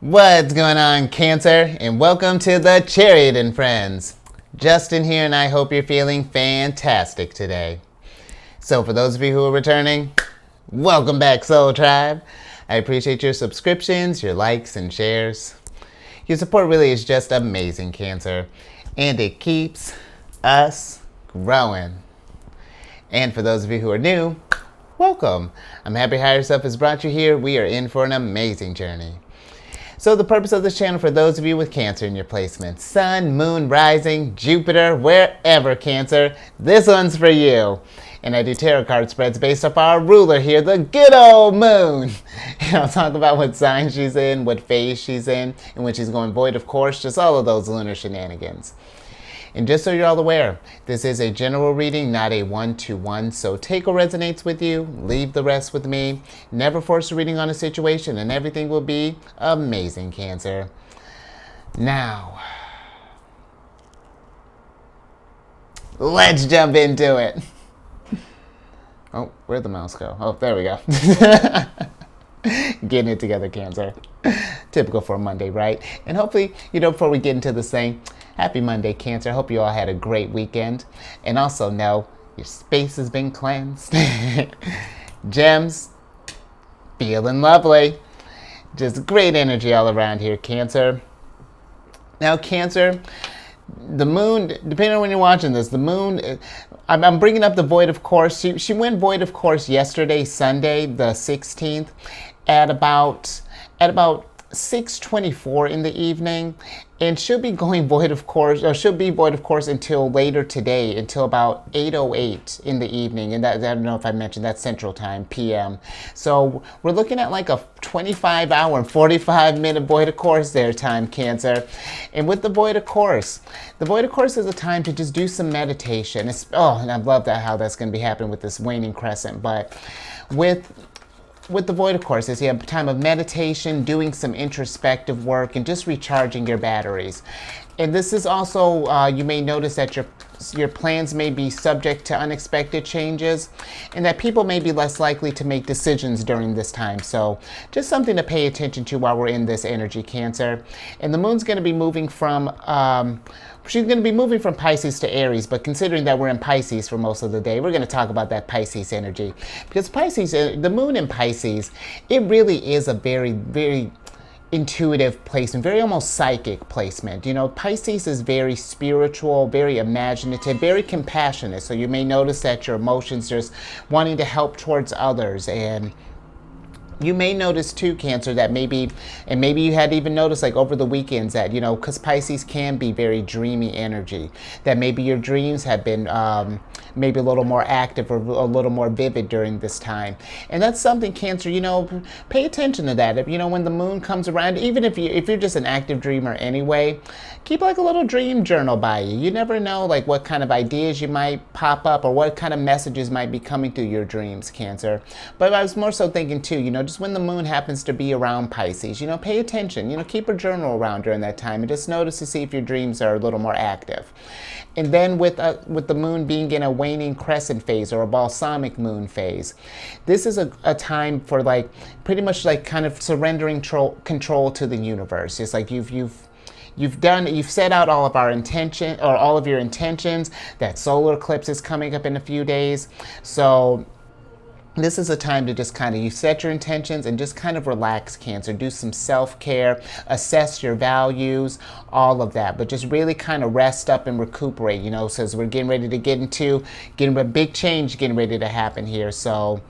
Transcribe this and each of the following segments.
What's going on, Cancer? And welcome to the Chariot Friends. Justin here, and I hope you're feeling fantastic today. So for those of you who are returning, welcome back, Soul Tribe. I appreciate your subscriptions, your likes, and shares. Your support really is just amazing, Cancer, and it keeps us growing. And for those of you who are new, welcome. I'm happy Higher Self has brought you here. We are in for an amazing journey. So the purpose of this channel, for those of you with Cancer in your placements, Sun, Moon, Rising, Jupiter, wherever, Cancer, this one's for you. And I do tarot card spreads based off our ruler here, the good old Moon. And I'll talk about what sign she's in, what phase she's in, and when she's going void, of course, just all of those lunar shenanigans. And just so you're all aware, this is a general reading, not a one-to-one, so take what resonates with you, leave the rest with me. Never force a reading on a situation, and everything will be amazing, Cancer. Now, let's jump into it. Oh, where'd the mouse go? Oh, there we go. Getting it together, Cancer. Typical for a Monday, right? And hopefully, before we get into this thing, happy Monday, Cancer. I hope you all had a great weekend. And also know your space has been cleansed. Gems, feeling lovely. Just great energy all around here, Cancer. Now, Cancer, the moon, depending on when you're watching this, the moon, I'm bringing up the void, of course. She went void, of course, yesterday, Sunday, the 16th, at about 6:24 in the evening, and she'll be going void, of course, until later today, until about 8:08 in the evening. And that, I don't know if I mentioned, that's Central Time, PM. So we're looking at like a 25-hour and 45-minute void of course there time, Cancer. And with the void of course is a time to just do some meditation. And I love that, how that's going to be happening with this waning crescent. But with the void, of course, is a time of meditation, doing some introspective work, and just recharging your batteries. And this is also, you may notice that your plans may be subject to unexpected changes, and that people may be less likely to make decisions during this time. So just something to pay attention to while we're in this energy, Cancer. And the moon's going to be moving from Pisces to Aries, but considering that we're in Pisces for most of the day, we're going to talk about that Pisces energy. Because Pisces, the moon in Pisces, it really is a very, very intuitive placement, very almost psychic placement. Pisces is very spiritual, very imaginative, very compassionate. So you may notice that your emotions just wanting to help towards others. And you may notice too, Cancer, that maybe you had even noticed like over the weekends that, because Pisces can be very dreamy energy, that maybe your dreams have been maybe a little more active or a little more vivid during this time. And that's something, Cancer, pay attention to that. When the moon comes around, even if you're just an active dreamer anyway, keep like a little dream journal by you. You never know like what kind of ideas you might pop up or what kind of messages might be coming through your dreams, Cancer. But I was more so thinking too, just when the moon happens to be around Pisces, pay attention, keep a journal around during that time and just notice to see if your dreams are a little more active. And then with the moon being in a waning crescent phase or a balsamic moon phase, this is a time for like pretty much like kind of surrendering control to the universe. It's like you've set out all of your intentions. That solar eclipse is coming up in a few days. So this is a time to just you set your intentions and just kind of relax, Cancer. Do some self-care, assess your values, all of that. But just really kind of rest up and recuperate, since we're getting ready to getting a big change getting ready to happen here. So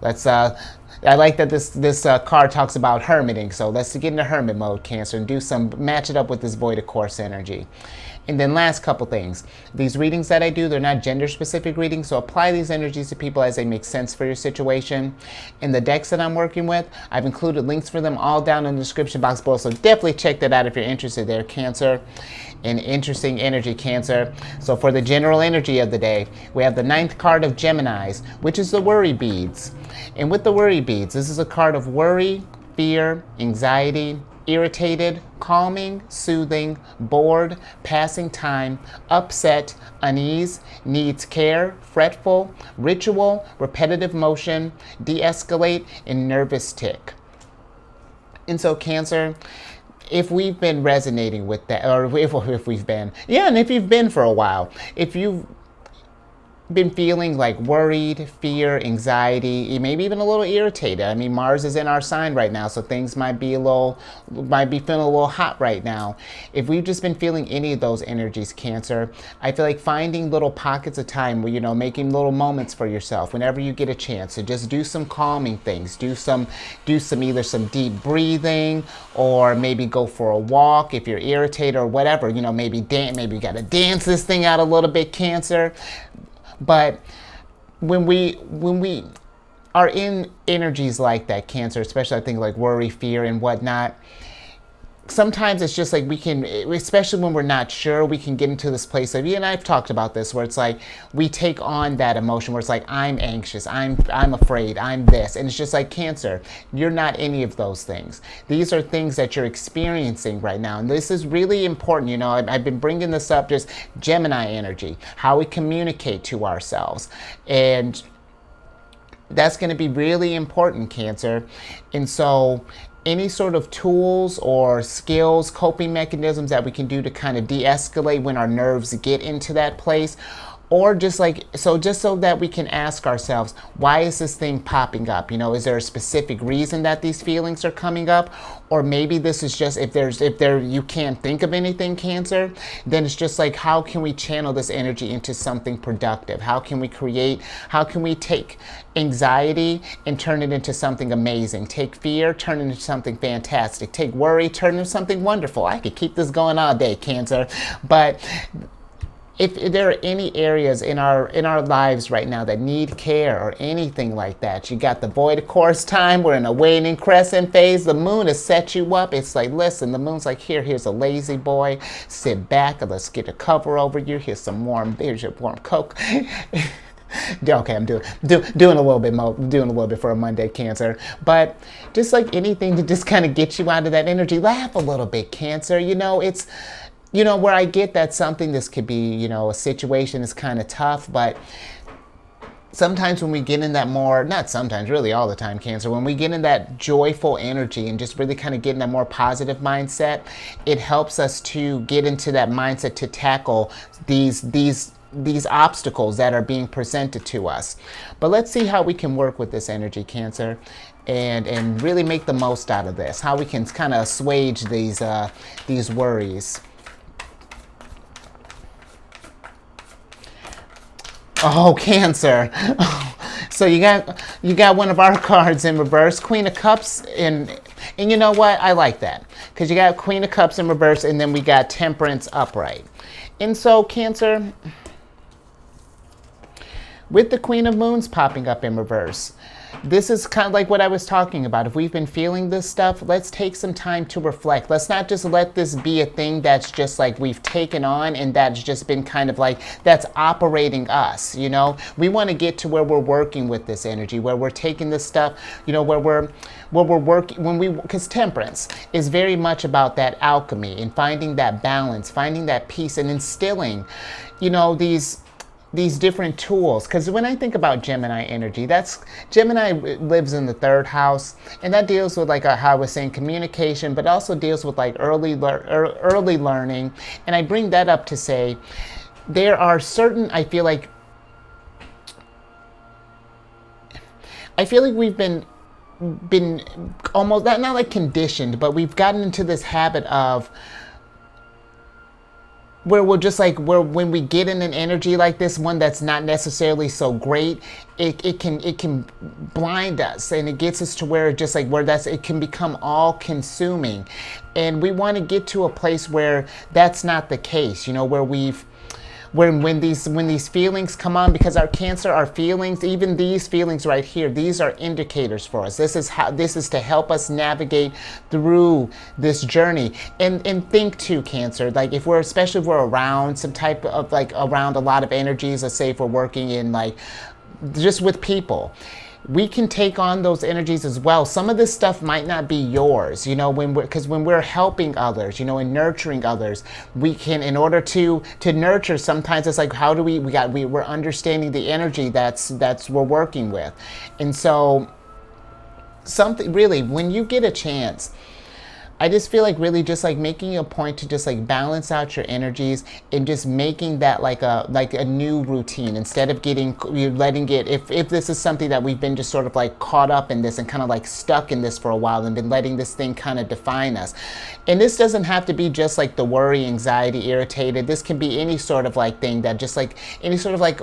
let's, I like that this card talks about hermiting. So let's get into hermit mode, Cancer, and match it up with this void of course energy. And then last couple things. These readings that I do, they're not gender-specific readings, so apply these energies to people as they make sense for your situation. In the decks that I'm working with, I've included links for them all down in the description box below, so definitely check that out if you're interested there, Cancer. An interesting energy, Cancer. So for the general energy of the day, we have the 9th card of Geminis, which is the worry beads. And with the worry beads, this is a card of worry, fear, anxiety, irritated, calming, soothing, bored, passing time, upset, unease, needs care, fretful, ritual, repetitive motion, de-escalate, and nervous tick. And so Cancer, if we've been resonating with that, or if we've been, yeah, and if you've been for a while, if you've been feeling like worried, fear, anxiety, maybe even a little irritated. I mean, Mars is in our sign right now, so things might be feeling a little hot right now. If we've just been feeling any of those energies, Cancer, I feel like finding little pockets of time where, making little moments for yourself whenever you get a chance to just do some calming things, do some either some deep breathing, or maybe go for a walk if you're irritated or whatever. Maybe you got to dance this thing out a little bit, Cancer. But when we are in energies like that, Cancer, especially I think like worry, fear, and whatnot, sometimes it's just like we can, especially when we're not sure, we can get into this place of, you and I've talked about this, where it's like we take on that emotion where it's like, I'm anxious, I'm afraid, I'm this. And it's just like, Cancer, you're not any of those things. These are things that you're experiencing right now. And this is really important. I've been bringing this up, just Gemini energy, how we communicate to ourselves. And that's going to be really important, Cancer. And so any sort of tools or skills, coping mechanisms that we can do to kind of de-escalate when our nerves get into that place, or just so that we can ask ourselves, why is this thing popping up? Is there a specific reason that these feelings are coming up? Or maybe this is just, if you can't think of anything, Cancer, then it's just like, how can we channel this energy into something productive? How can we take anxiety and turn it into something amazing? Take fear, turn it into something fantastic. Take worry, turn it into something wonderful. I could keep this going all day, Cancer. But if there are any areas in our lives right now that need care or anything like that, you got the void of course time, we're in a waning crescent phase, the moon has set you up. It's like, listen, the moon's like, here's a lazy boy, sit back and let's get a cover over you, here's your warm Coke. Okay, I'm doing a little bit for a Monday, Cancer. But just like anything to just kind of get you out of that energy, laugh a little bit, Cancer. It's where I get that this could be, a situation is kind of tough, but sometimes when we get in that not sometimes, really all the time, Cancer, when we get in that joyful energy and just really kind of get in that more positive mindset, it helps us to get into that mindset to tackle these obstacles that are being presented to us. But let's see how we can work with this energy, Cancer, and really make the most out of this, how we can kind of assuage these worries. Oh, Cancer. So you got one of our cards in reverse, Queen of Cups, and you know what? I like that, because you got Queen of Cups in reverse, and then we got Temperance upright. And so, Cancer, with the Queen of Moons popping up in reverse, this is kind of like what I was talking about. If we've been feeling this stuff, let's take some time to reflect. Let's not just let this be a thing that's just like we've taken on and that's just been kind of like that's operating us. We want to get to where we're working with this energy, where we're taking this stuff, where we're working, because Temperance is very much about that alchemy and finding that balance, finding that peace, and instilling, these different tools. Because when I think about Gemini energy, Gemini lives in the 3rd house, and that deals with, like how I was saying, communication, but also deals with like early learning. And I bring that up to say there are certain, I feel like we've been almost not like conditioned, but we've gotten into this habit of where we're just like, when we get in an energy like this, one that's not necessarily so great, it can blind us, and it gets us to where just like it can become all consuming. And we want to get to a place where that's not the case, where when these feelings come on, because our Cancer, our feelings, even these feelings right here, these are indicators for us. This is to help us navigate through this journey. And think too, Cancer, like especially if we're around some type of around a lot of energies, let's say if we're working in just with people, we can take on those energies as well. Some of this stuff might not be yours, because when we're helping others, and nurturing others, we can, in order to nurture, sometimes it's like, how do we're understanding the energy that's we're working with. And so something really, when you get a chance, I just feel like really just like making a point to just like balance out your energies and just making that like a new routine instead of you're letting it, if this is something that we've been just sort of like caught up in this and kind of like stuck in this for a while and been letting this thing kind of define us. And this doesn't have to be just like the worry, anxiety, irritated. This can be any sort of like thing that just like any sort of like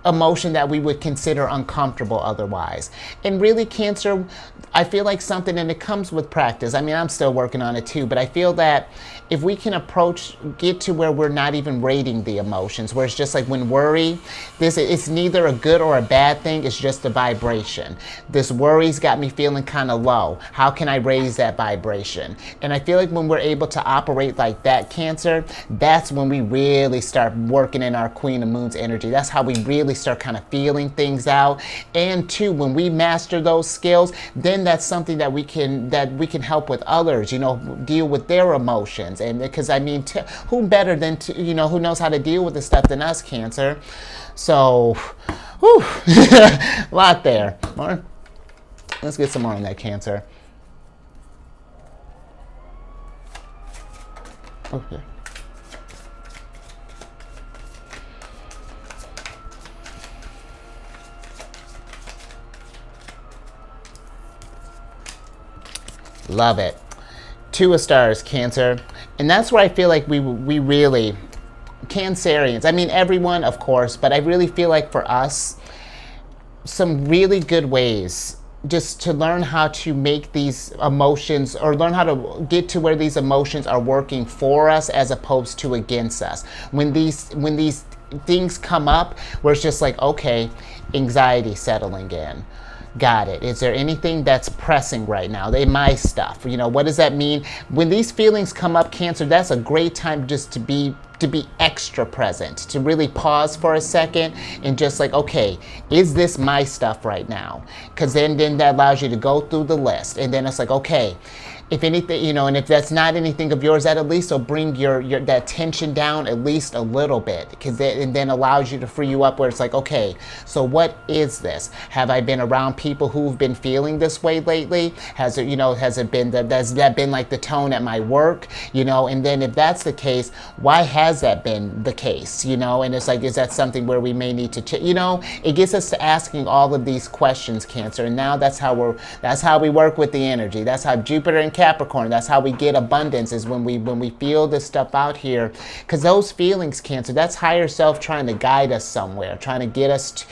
emotion that we would consider uncomfortable otherwise. And really, Cancer, I feel like something, and it comes with practice. I mean, I'm still working on it too, but I feel that if we can get to where we're not even rating the emotions, where it's just like when worry, it's neither a good or a bad thing, it's just a vibration. This worry's got me feeling kind of low. How can I raise that vibration? And I feel like when we're able to operate like that, Cancer, that's when we really start working in our Queen of Moon's energy. That's how we really start kind of feeling things out. And two, when we master those skills, then that's something that we can help with others, deal with their emotions. And because I mean, who better than who knows how to deal with this stuff than us, Cancer? So, whew, a lot there. More. Let's get some more on that, Cancer. Okay. Love it. Two of stars, Cancer. And that's where I feel like we really, Cancerians, I mean everyone of course, but I really feel like for us, some really good ways just to learn how to make these emotions, or learn how to get to where these emotions are working for us as opposed to against us. When these things come up where it's just like, okay, anxiety settling in. Got it. Is there anything that's pressing right now? My stuff. What does that mean? When these feelings come up, Cancer, that's a great time just to be extra present, to really pause for a second and just like, okay, is this my stuff right now? Because then that allows you to go through the list, and then it's like, okay, if anything, and if that's not anything of yours, that at least will bring your that tension down at least a little bit, because and then allows you to free you up where it's like, okay, so what is this? Have I been around people who've been feeling this way lately? Has it been that been like the tone at my work? And then if that's the case, why has that been the case? And it's like, is that something where we may need to it gets us to asking all of these questions, Cancer. And now that's how we work with the energy. That's how Jupiter and Capricorn, that's how we get abundance, is when we feel this stuff out here. Because those feelings, Cancer, that's higher self trying to guide us somewhere, trying to get us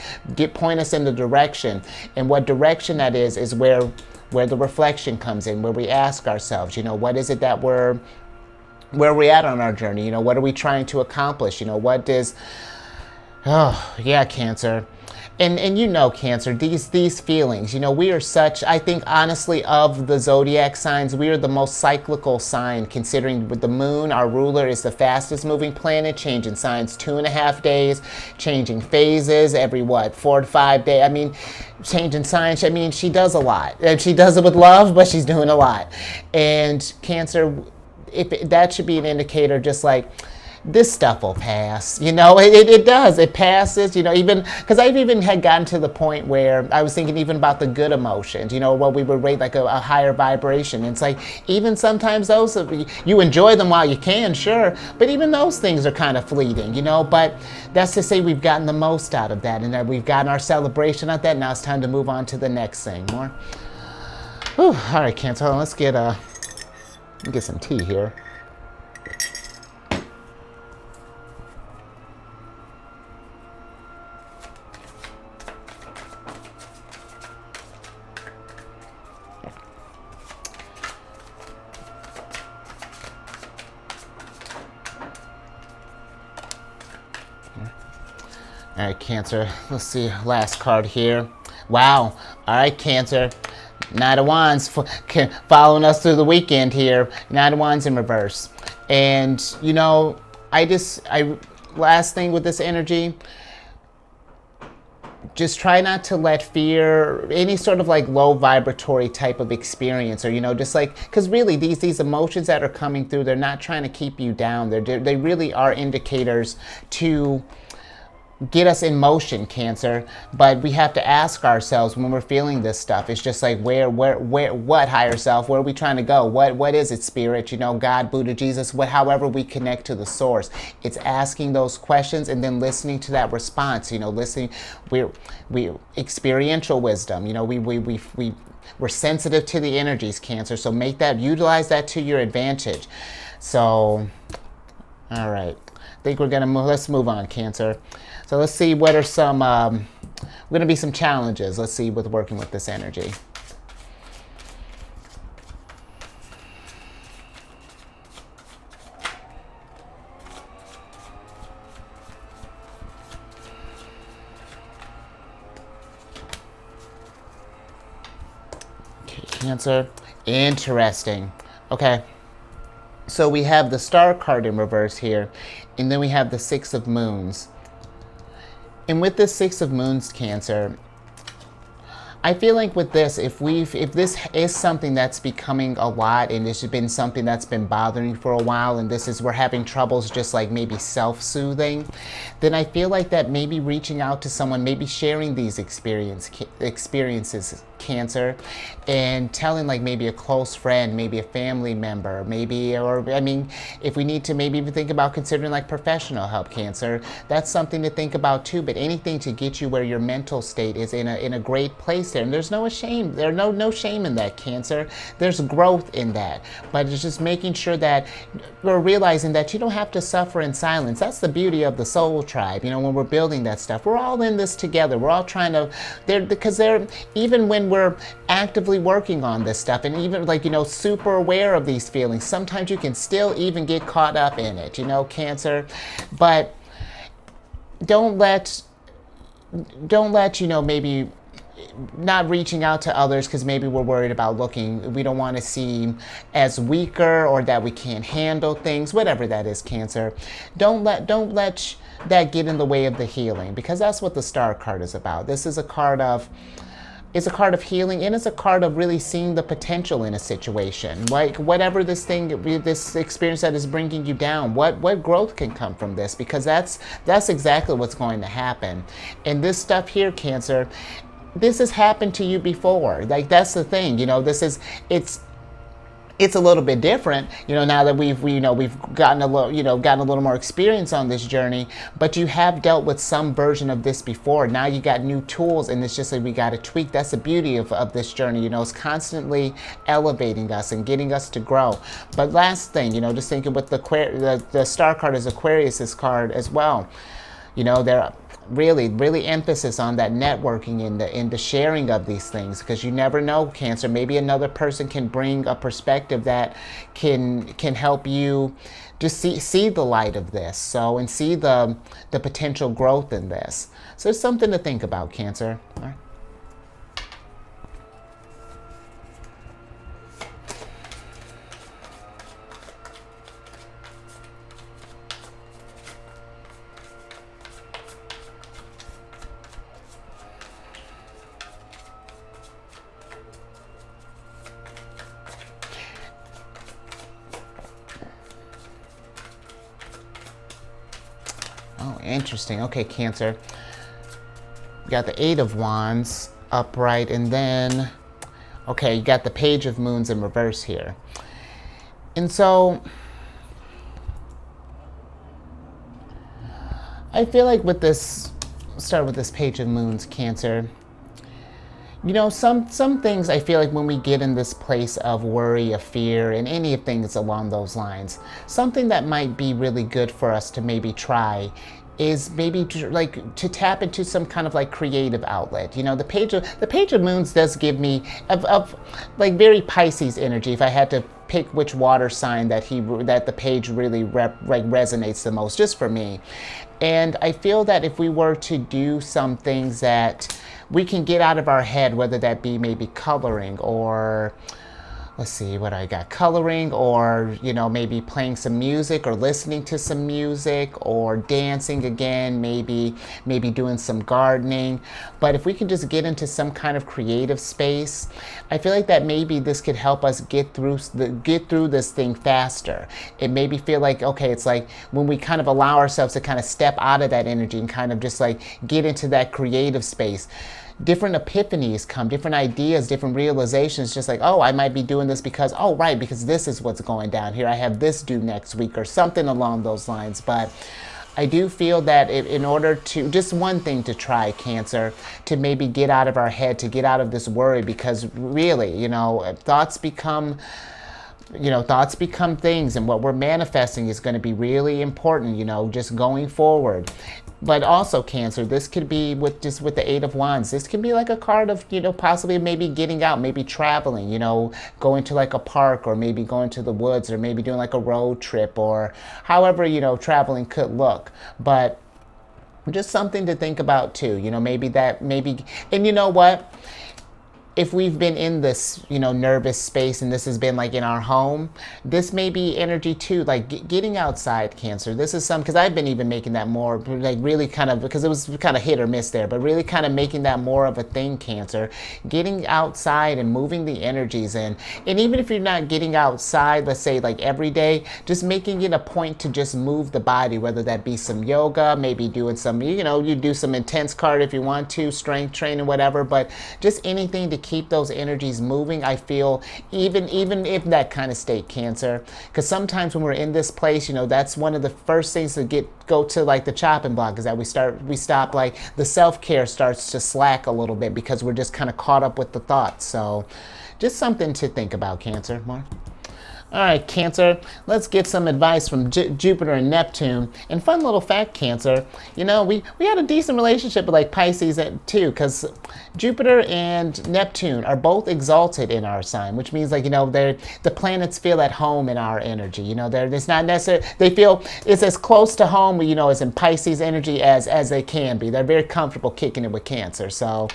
point us in the direction. And what direction that is where the reflection comes in, where we ask ourselves, what is it that where are we at on our journey? What are we trying to accomplish? What does, oh yeah, Cancer. And Cancer, these feelings, we are such, I think honestly, of the zodiac signs, we are the most cyclical sign, considering with the moon, our ruler, is the fastest moving planet, changing signs 2.5 days, changing phases every 4 to 5 days. I mean, changing signs, I mean, she does a lot. And she does it with love, but she's doing a lot. And Cancer, that should be an indicator, just like, this stuff will pass, it does, it passes, even, because I've even had gotten to the point where I was thinking even about the good emotions, what we would rate like a higher vibration. And it's like, even sometimes those, you enjoy them while you can, sure, but even those things are kind of fleeting, but that's to say we've gotten the most out of that, and that we've gotten our celebration of that. Now it's time to move on to the next thing. More. Whew. All right, Cancer, let's get some tea here. All right, Cancer, let's see, last card here. Wow. All right, Cancer, Knight of Wands following us through the weekend here. Knight of Wands in reverse. And, last thing with this energy, just try not to let fear, any sort of like low vibratory type of experience, or just like, because really these emotions that are coming through, they're not trying to keep you down. They really are indicators to get us in motion, Cancer. But we have to ask ourselves when we're feeling this stuff. It's just like, what higher self? Where are we trying to go? What is it, spirit? You know, God, Buddha, Jesus, however we connect to the source. It's asking those questions and then listening to that response. You know, listening. We experiential wisdom. You know, we're sensitive to the energies, Cancer. So utilize that to your advantage. So, all right. I think let's move on, Cancer. So let's see what are some, going to be some challenges. Let's see with working with this energy. Okay, Cancer. Interesting. Okay. So we have the Star card in reverse here, and then we have the Six of Moons. And with this Six of Moons, Cancer, I feel like with this, if this is something that's becoming a lot, and this has been something that's been bothering you for a while, and we're having troubles just like maybe self-soothing, then I feel like that maybe reaching out to someone, maybe sharing these experiences, Cancer, and telling like maybe a close friend, maybe a family member, if we need to maybe even think about considering like professional help, Cancer, that's something to think about too. But anything to get you where your mental state is in a great place there. And there's no shame. There's no shame in that, Cancer. There's growth in that. But it's just making sure that we're realizing that you don't have to suffer in silence. That's the beauty of the soul tribe. You know, when we're building that stuff, we're all in this together. We're all trying to, even when we're actively working on this stuff and even like, you know, super aware of these feelings, sometimes you can still even get caught up in it, you know, Cancer. But don't let, you know, maybe not reaching out to others because maybe we're worried about we don't want to seem as weaker or that we can't handle things, whatever that is, Cancer. Don't let that get in the way of the healing, because that's what the Star card is about. This is a card of healing, and it's a card of really seeing the potential in a situation. Like whatever this experience that is bringing you down, what growth can come from this, because that's exactly what's going to happen. And this stuff here, Cancer, this has happened to you before. Like that's the thing, you know, it's a little bit different, you know, now that we've gotten a little more experience on this journey, but you have dealt with some version of this before. Now you got new tools, and it's just like we got to tweak. That's the beauty of this journey, you know, it's constantly elevating us and getting us to grow. But last thing, you know, just thinking with the Star card is Aquarius's card as well. You know, they're really emphasis on that networking in the sharing of these things, because you never know, Cancer, maybe another person can bring a perspective that can help you just see the light of this, and see the potential growth in this. So it's something to think about, Cancer. All right. Oh, interesting. Okay, Cancer. You got the Eight of Wands upright, and then, okay, you got the Page of Moons in reverse here. And so, I feel like start with this Page of Moons, Cancer. You know, some things I feel like when we get in this place of worry, of fear, and any of things along those lines, something that might be really good for us to maybe try is maybe to tap into some kind of like creative outlet. You know, the Page of Moons does give me of like very Pisces energy. If I had to pick which water sign that the page really resonates the most, just for me. And I feel that if we were to do some things that we can get out of our head, whether that be maybe coloring or let's see what I got, coloring, or maybe playing some music or listening to some music, or dancing again, maybe doing some gardening. But if we can just get into some kind of creative space, I feel like that maybe this could help us get through this thing faster. It maybe feel like, okay, it's like when we kind of allow ourselves to kind of step out of that energy and kind of just like get into that creative space, different epiphanies come, different ideas, different realizations, just like, oh, I might be doing this because, oh, right, because this is what's going down here. I have this due next week or something along those lines. But I do feel that in order to, just one thing to try, Cancer, to maybe get out of our head, to get out of this worry, because really, thoughts become things, and what we're manifesting is going to be really important, just going forward. But also, Cancer, this could be with the Eight of Wands. This could be like a card of, possibly maybe getting out, maybe traveling, going to like a park, or maybe going to the woods, or maybe doing like a road trip, or however, traveling could look. But just something to think about too, and you know what? If we've been in this, nervous space, and this has been like in our home, this may be energy too, like getting outside, Cancer. This is because I've been even making that more, like really kind of, because it was kind of hit or miss there, but really kind of making that more of a thing, Cancer. Getting outside and moving the energies in. And even if you're not getting outside, let's say like every day, just making it a point to just move the body, whether that be some yoga, maybe doing some, you do some intense card if you want to, strength training, whatever, but just anything to keep those energies moving. I feel even if that kind of state, Cancer, because sometimes when we're in this place, that's one of the first things to go to like the chopping block, is that we stop, like the self-care starts to slack a little bit, because we're just kind of caught up with the thoughts. So just something to think about, Cancer. More. All right, Cancer, let's get some advice from Jupiter and Neptune. And fun little fact, Cancer, we had a decent relationship with like Pisces too, because Jupiter and Neptune are both exalted in our sign, which means like, the planets feel at home in our energy. It's not necessarily, they feel it's as close to home, as in Pisces energy as they can be. They're very comfortable kicking it with Cancer. So,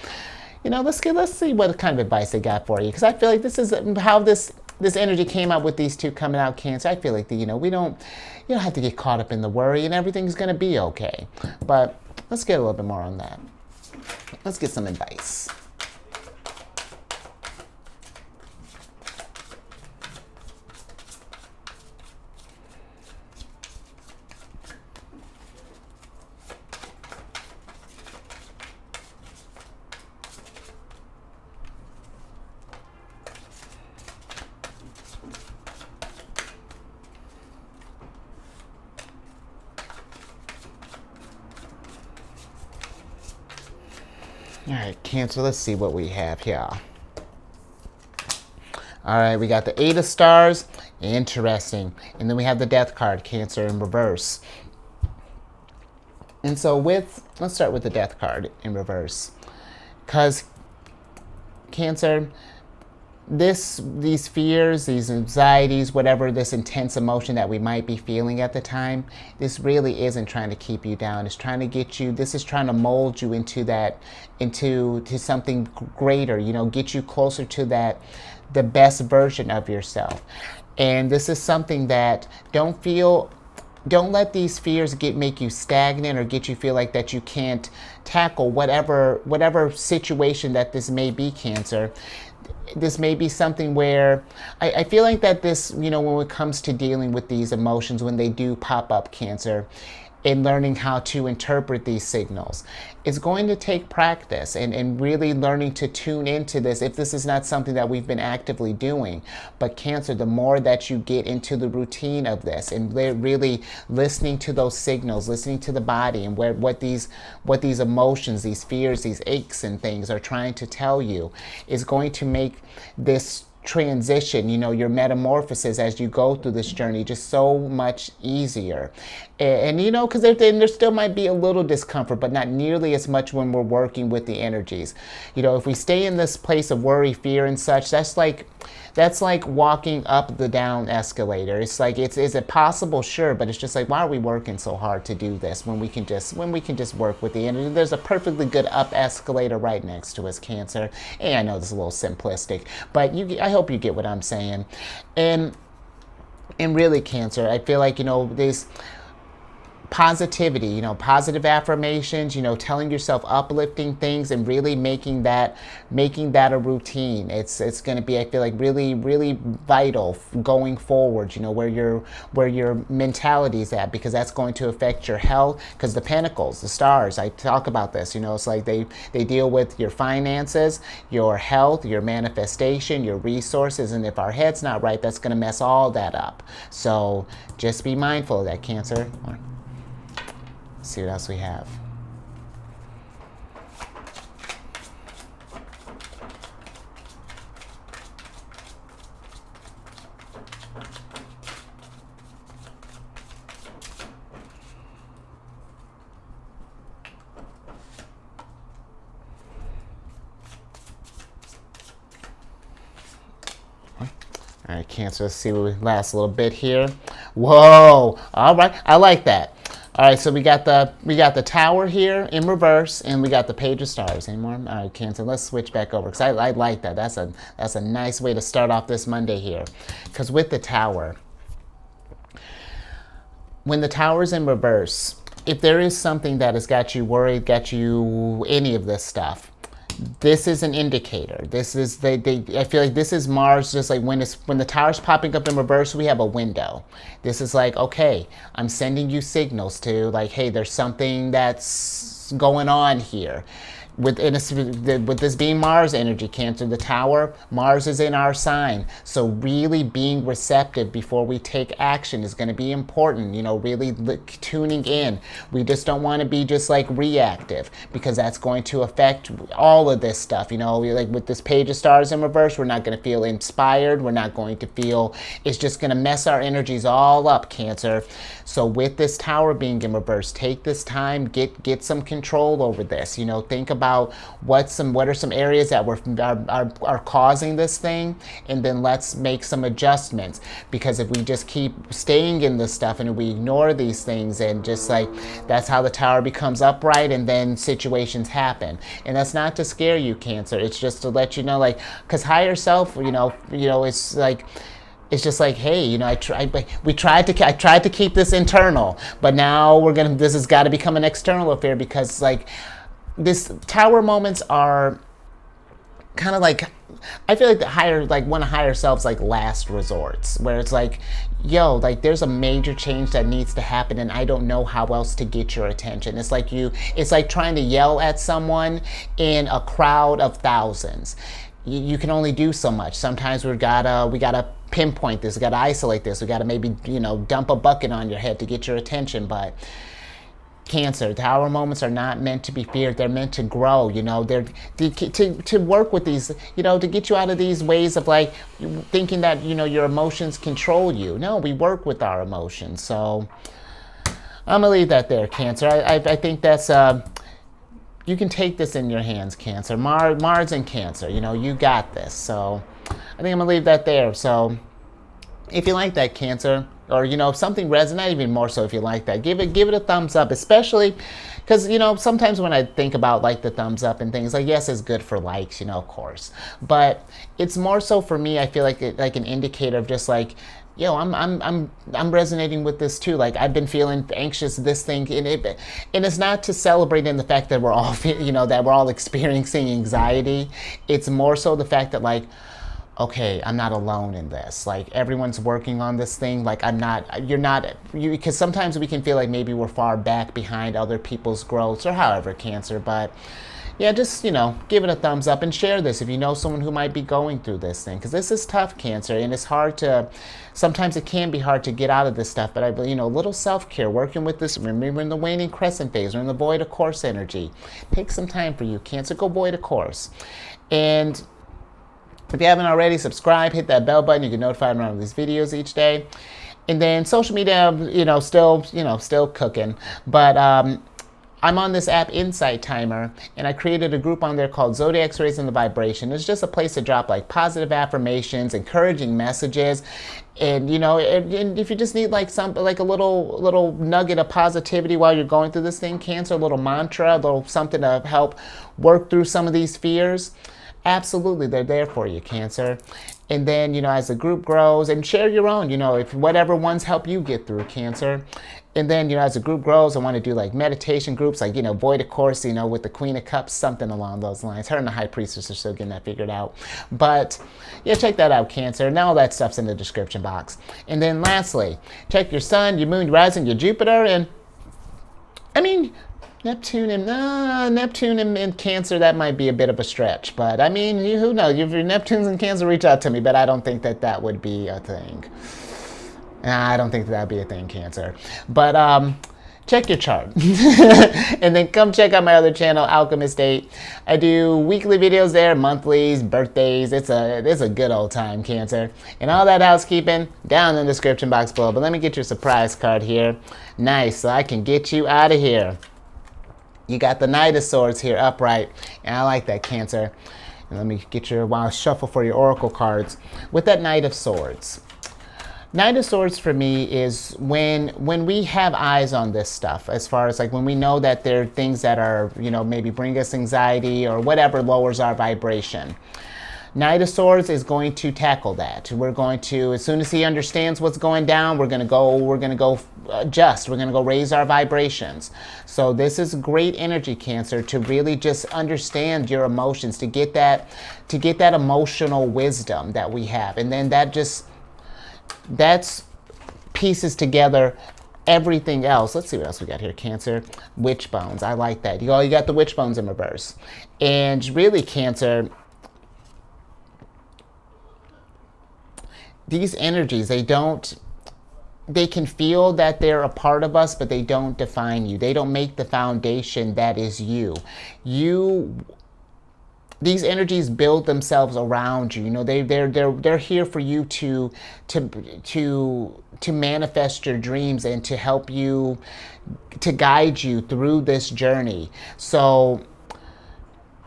let's see what kind of advice they got for you, because I feel like this is how this energy came out with these two coming out, Cancer. I feel like you don't have to get caught up in the worry, and everything's going to be okay. But let's get a little bit more on that. Let's get some advice. All right, Cancer, let's see what we have here. All right, we got the Eight of Stars. Interesting. And then we have the Death card, Cancer, in reverse. And so let's start with the Death card in reverse. Because, Cancer, these fears, these anxieties, whatever this intense emotion that we might be feeling at the time, this really isn't trying to keep you down. It's trying to get you, this is trying to mold you into something greater, get you closer to the best version of yourself. And this is something that don't let these fears make you stagnant, or get you feel like that you can't tackle whatever situation that this may be, Cancer. This may be something where I feel like that this, when it comes to dealing with these emotions, when they do pop up, Cancer, in learning how to interpret these signals, it's going to take practice and really learning to tune into this, if this is not something that we've been actively doing. But Cancer, the more that you get into the routine of this and really listening to those signals, listening to the body, and what these emotions, these fears, these aches and things are trying to tell you, is going to make this transition, your metamorphosis as you go through this journey, just so much easier. And because there still might be a little discomfort, but not nearly as much when we're working with the energies. If we stay in this place of worry, fear, and such, that's like walking up the down escalator. It's like, is it possible? Sure, but it's just like, why are we working so hard to do this when we can just work with the energy? There's a perfectly good up escalator right next to us, Cancer. And I know this is a little simplistic, but I hope hope you get what I'm saying. And really, Cancer, I feel like, this positivity, positive affirmations, telling yourself uplifting things and really making that a routine. It's going to be, I feel like, really, really vital going forward, where your mentality is at, because that's going to affect your health. Because the pentacles, the stars, I talk about this, it's like they deal with your finances, your health, your manifestation, your resources. And if our head's not right, that's going to mess all that up. So just be mindful of that, Cancer. See what else we have. All right, Cancer, let's see what we last a little bit here. Whoa, all right, I like that. All right, so we got the Tower here in reverse, and we got the Page of Stars. Any more? All right, Cancer, let's switch back over, because I like that. That's a nice way to start off this Monday here. Because with the Tower, when the Tower's in reverse, if there is something that has got you worried, got you any of this stuff, this is an indicator. This is I feel like this is Mars, just like when the Tower's popping up in reverse, we have a window. This is like, okay, I'm sending you signals to, like, hey, there's something that's going on here. With this being Mars energy, Cancer, the Tower, Mars is in our sign. So really being receptive before we take action is going to be important. Really tuning in. We just don't want to be just like reactive, because that's going to affect all of this stuff. Like with this Page of Stars in reverse, we're not going to feel inspired. We're not going to feel, it's just going to mess our energies all up, Cancer. So with this Tower being in reverse, take this time, get some control over this. Think about what are some areas that are causing this thing, and then let's make some adjustments. Because if we just keep staying in this stuff and we ignore these things, and just like, that's how the Tower becomes upright, and then situations happen. And that's not to scare you, Cancer. It's just to let you know, like, because higher self, it's like, it's just like, hey, I tried to keep this internal, but now this has got to become an external affair, because like, this Tower moments are kind of like, I feel like one of higher selves, like, last resorts, where it's like, yo, like, there's a major change that needs to happen, and I don't know how else to get your attention. It's like trying to yell at someone in a crowd of thousands. You can only do so much. Sometimes we gotta pinpoint this, we gotta isolate this, we gotta maybe, dump a bucket on your head to get your attention. But Cancer, Tower moments are not meant to be feared. They're meant to grow. They're to work with these, to get you out of these ways of like thinking that your emotions control you. No, we work with our emotions. So I'm gonna leave that there, Cancer. I think that's you can take this in your hands, Cancer. Mars and Cancer, you got this. So I think I'm gonna leave that there. So if you like that, Cancer, or if something resonates, even more so if you like that, give it a thumbs up, especially because sometimes when I think about like the thumbs up and things, like, yes, it's good for likes, of course, but it's more so for me, I feel like like an indicator of just like, yo, I'm resonating with this too. Like, I've been feeling anxious, this thing, and it's not to celebrate in the fact that we're all that we're all experiencing anxiety. It's more so the fact that, like, okay, I'm not alone in this. Like, everyone's working on this thing. Like, because sometimes we can feel like maybe we're far back behind other people's growths or however, Cancer. But yeah, just, give it a thumbs up and share this if you know someone who might be going through this thing. Because this is tough, Cancer, and it's hard sometimes it can be hard to get out of this stuff. But I believe, a little self-care, working with this, remembering the waning crescent phase, or in the void of course energy. Take some time for you, Cancer. Go void of course. And if you haven't already, subscribe, hit that bell button. You get notified around these videos each day. And then social media, still cooking. But I'm on this app, Insight Timer, and I created a group on there called Zodiacs Raising the Vibration. It's just a place to drop like positive affirmations, encouraging messages, and and if you just need like a little nugget of positivity while you're going through this thing, Cancer, a little mantra, a little something to help work through some of these fears. Absolutely, they're there for you, Cancer. And then, as the group grows, and share your own, if whatever ones help you get through, Cancer. And then, as the group grows, I want to do like meditation groups, like, Void of Course, with the Queen of Cups, something along those lines. Her and the High Priestess are still getting that figured out. But yeah, check that out, Cancer. Now all that stuff's in the description box. And then lastly, check your Sun, your Moon, your Rising, your Jupiter, and Neptune and Cancer, that might be a bit of a stretch. But who knows? If your Neptune's in Cancer, reach out to me. But I don't think that would be a thing. I don't think that would be a thing, Cancer. But check your chart. And then come check out my other channel, Alchemist 8. I do weekly videos there, monthlies, birthdays. It's a good old time, Cancer. And all that housekeeping down in the description box below. But let me get your surprise card here. Nice, so I can get you out of here. You got the Knight of Swords here upright. And I like that, Cancer. And let me get your shuffle for your oracle cards. With that Knight of Swords. Knight of Swords for me is when we have eyes on this stuff, as far as like when we know that there are things that are, maybe bring us anxiety or whatever lowers our vibration. Knight of Swords is going to tackle that. We're going to, as soon as he understands what's going down, we're going to go adjust. We're going to go raise our vibrations. So this is great energy, Cancer, to really just understand your emotions, to get that emotional wisdom that we have. And then that's pieces together everything else. Let's see what else we got here, Cancer. Witch bones. I like that. You got the witch bones in reverse. And really, Cancer, these energies, they can feel that they're a part of us, but they don't define you. They don't make the foundation that is you. These energies build themselves around you. They're here for you to manifest your dreams and to help you, to guide you through this journey. So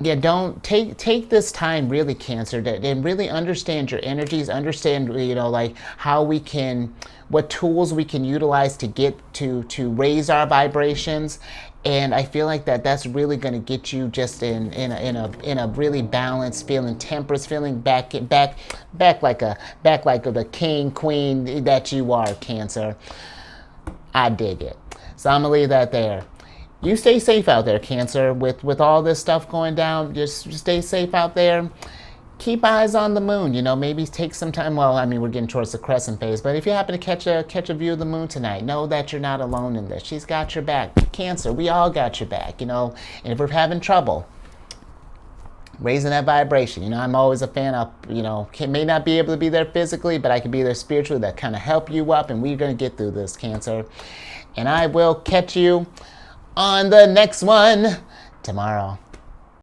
yeah, don't take this time, really, Cancer, and really understand your energies, understand, like how we can, what tools we can utilize to get to raise our vibrations. And I feel like that's really going to get you just in a really balanced, feeling temperance, feeling back like the king, queen that you are, Cancer. I dig it. So I'm gonna leave that there. You stay safe out there, Cancer. With all this stuff going down, just stay safe out there. Keep eyes on the moon. Maybe take some time. Well, we're getting towards the crescent phase, but if you happen to catch a view of the moon tonight, know that you're not alone in this. She's got your back. Cancer, we all got your back. And if we're having trouble raising that vibration, I'm always a fan of, may not be able to be there physically, but I can be there spiritually, that kind of help you up, and we're going to get through this, Cancer. And I will catch you on the next one tomorrow.